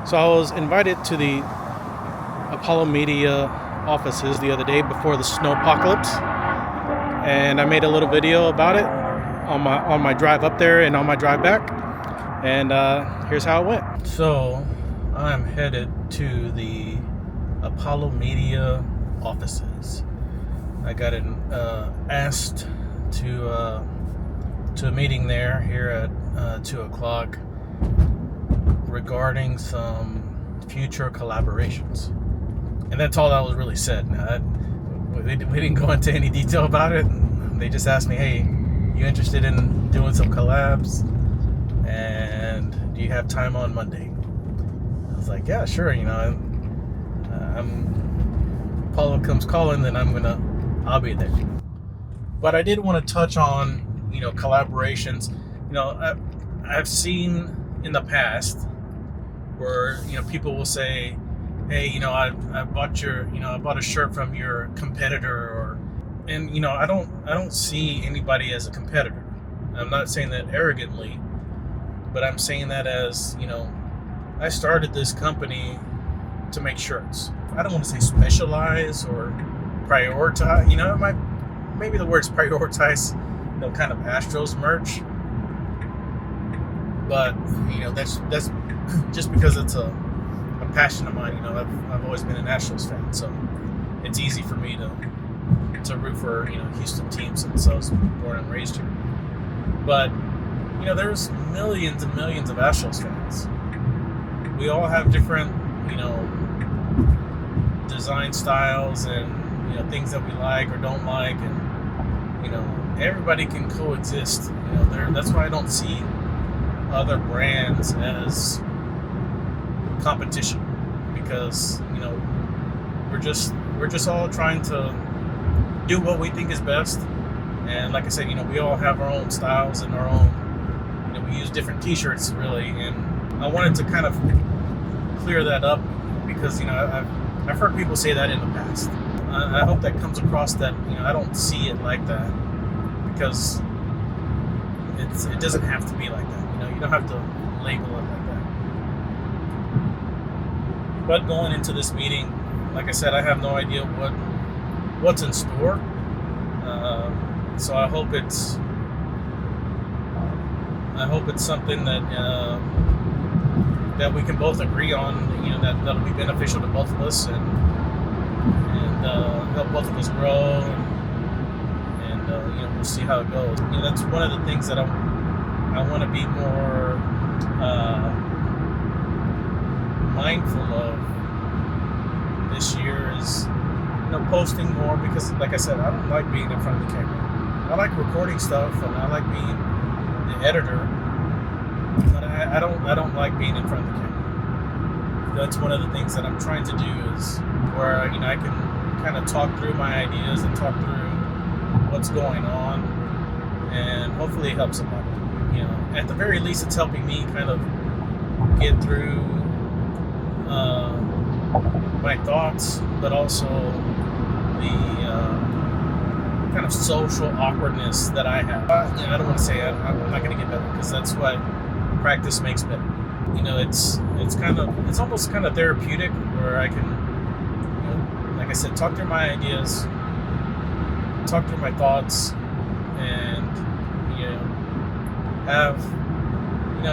So I was invited to the Apollo Media offices the other day before the snow apocalypse, and I made a little video about it on my drive up there and on my drive back. And here's how it went. So I'm headed to the Apollo Media offices. I got asked to a meeting there here at 2 o'clock regarding some future collaborations. And that's all that was really said. Now, we didn't go into any detail about it. They just asked me, hey, you interested in doing some collabs? And do you have time on Monday? I was like, yeah, sure. Apollo comes calling, then I'll be there. But I did want to touch on, collaborations. I've seen in the past where, people will say, hey, I bought I bought a shirt from your competitor, I don't see anybody as a competitor. I'm not saying that arrogantly, but I'm saying that as, I started this company to make shirts. I don't want to say specialize or prioritize, maybe the words prioritize, kind of Astros merch. But, that's just because it's a passion of mine. I've always been an Astros fan, so it's easy for me to root for, Houston teams since I was born and raised here. But, there's millions and millions of Astros fans. We all have different, design styles and, things that we like or don't like, and, everybody can coexist. That's why I don't see other brands as competition, because we're just all trying to do what we think is best. And like I said, we all have our own styles and our own, we use different t-shirts really, and I wanted to kind of clear that up because I've heard people say that in the past. I hope that comes across that I don't see it like that, because it doesn't have to be like that. You don't have to label it like that. But going into this meeting, like I said, I have no idea what's in store. So I hope it's something that we can both agree on. That'll be beneficial to both of us and help both of us grow. And we'll see how it goes. That's one of the things that I want to be more mindful of this year is posting more, because like I said, I don't like being in front of the camera. I like recording stuff and I like being the editor, but I don't like being in front of the camera. That's one of the things that I'm trying to do, is where I can kind of talk through my ideas and talk through what's going on, and hopefully it helps somebody. At the very least, it's helping me kind of get through my thoughts, but also the kind of social awkwardness that I have. I don't want to say I'm not going to get better, because that's what practice makes better. It's almost kind of therapeutic, where I can, like I said, talk through my ideas, talk through my thoughts, and have,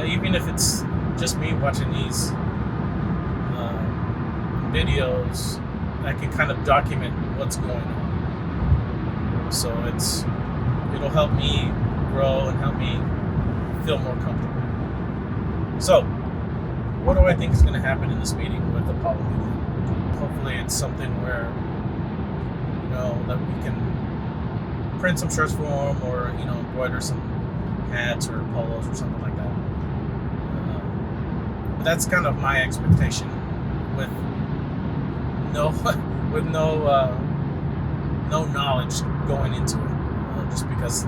even if it's just me watching these videos, I can kind of document what's going on. So it'll help me grow and help me feel more comfortable. So, what do I think is going to happen in this meeting with Apollo Media? Hopefully it's something where, that we can print some shirts for them, or, embroider some hats or polos or something like that. But that's kind of my expectation, with no knowledge going into it, just because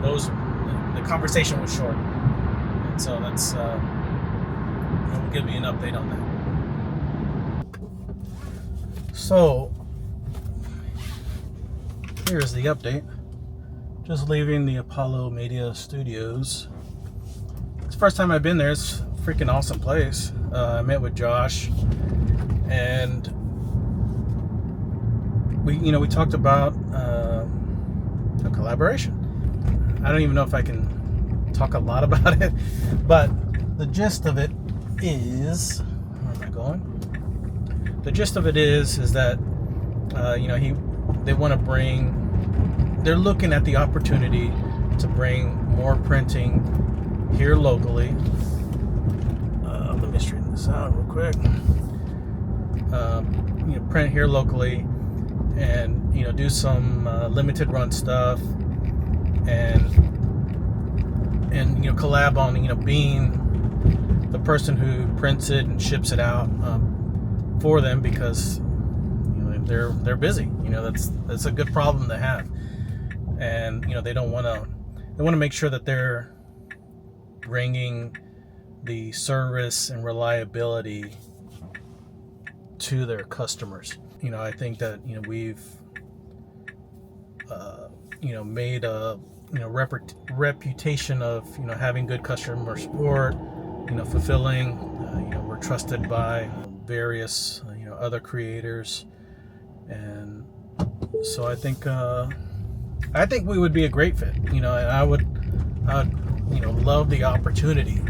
the conversation was short, and so that's will give me an update on that. So here's the update. Just leaving the Apollo Media Studios. It's the first time I've been there. It's freaking awesome place. I met with Josh, and we talked about a collaboration. I don't even know if I can talk a lot about it, but the gist of it is, where am I going? The gist of it is that they want to they're looking at the opportunity to bring more printing here locally. Let me straighten this out real quick. Print here locally, and do some limited run stuff, and collab on being the person who prints it and ships it out for them, because they're busy. That's a good problem to have, and they want to make sure that they're bringing the service and reliability to their customers. I think that we've made a reputation of having good customer support, fulfilling. We're trusted by various other creators, and so I think we would be a great fit. I would love the opportunity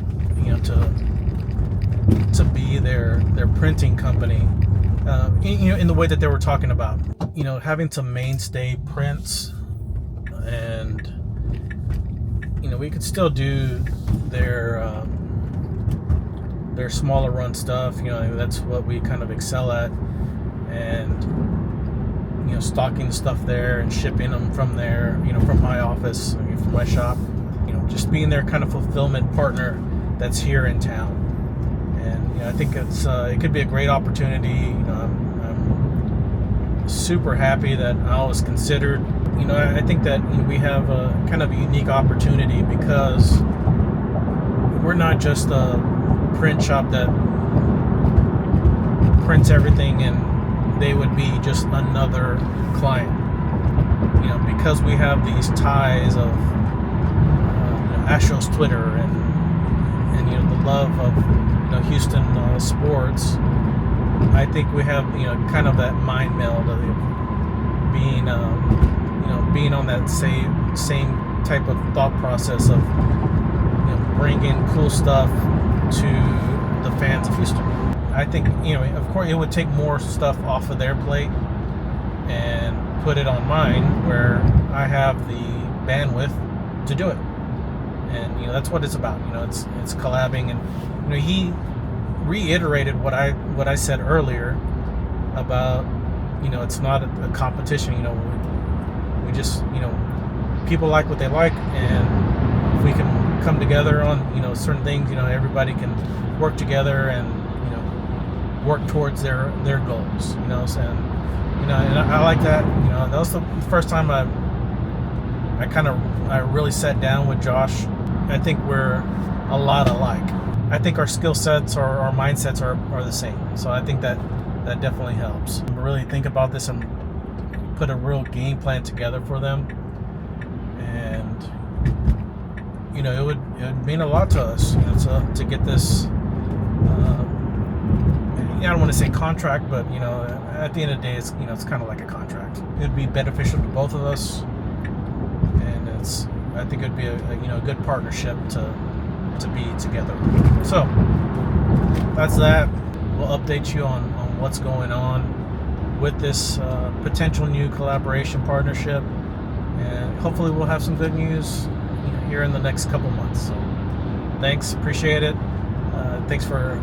to be their printing company, in the way that they were talking about, having some mainstay prints, and we could still do their smaller run stuff. That's what we kind of excel at, and stocking stuff there and shipping them from there, from my office, from my shop, just being their kind of fulfillment partner that's here in town. And I think it could be a great opportunity. I'm super happy that I was considered. I think that we have a kind of a unique opportunity, because we're not just a print shop that prints everything and they would be just another client. Because we have these ties of Astros Twitter and the love of Houston sports. I think we have kind of that mind meld of being on that same type of thought process of bringing cool stuff to the fans of Houston. I think of course it would take more stuff off of their plate and put it on mine, where I have the bandwidth to do it. And that's what it's about. It's collabing, and he reiterated what I said earlier about it's not a competition. We just people like what they like, and if we can come together on certain things, everybody can work together and work towards their goals. And I like that. That was the first time I really sat down with Josh. I think we're a lot alike. I think our skill sets or our mindsets are the same. So I think that definitely helps. Really think about this and put a real game plan together for them. And it would mean a lot to us to get this. I don't want to say contract, but at the end of the day, it's it's kind of like a contract. It'd be beneficial to both of us, and I think it'd be a good partnership to be together. So that's that. We'll update you on what's going on with this potential new collaboration partnership, and hopefully we'll have some good news here in the next couple months. So thanks, appreciate it. Thanks for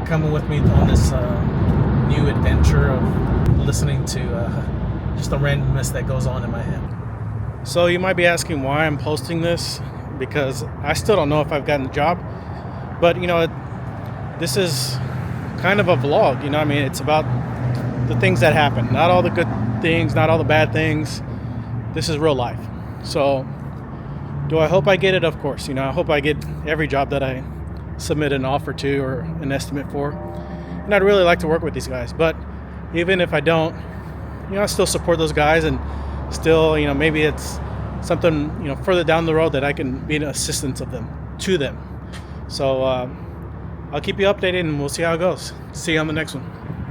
coming with me on this new adventure of listening to just the randomness that goes on in my head. So you might be asking why I'm posting this, because I still don't know if I've gotten the job, but this is kind of a vlog. It's about the things that happen, not all the good things, not all the bad things. This is real life. So do I hope I get it? Of course. I hope I get every job that I submit an offer to or an estimate for, and I'd really like to work with these guys. But even if I don't, I still support those guys, and still maybe it's something further down the road that I can be an assistant to them. So I'll keep you updated, and we'll see how it goes. See you on the next one.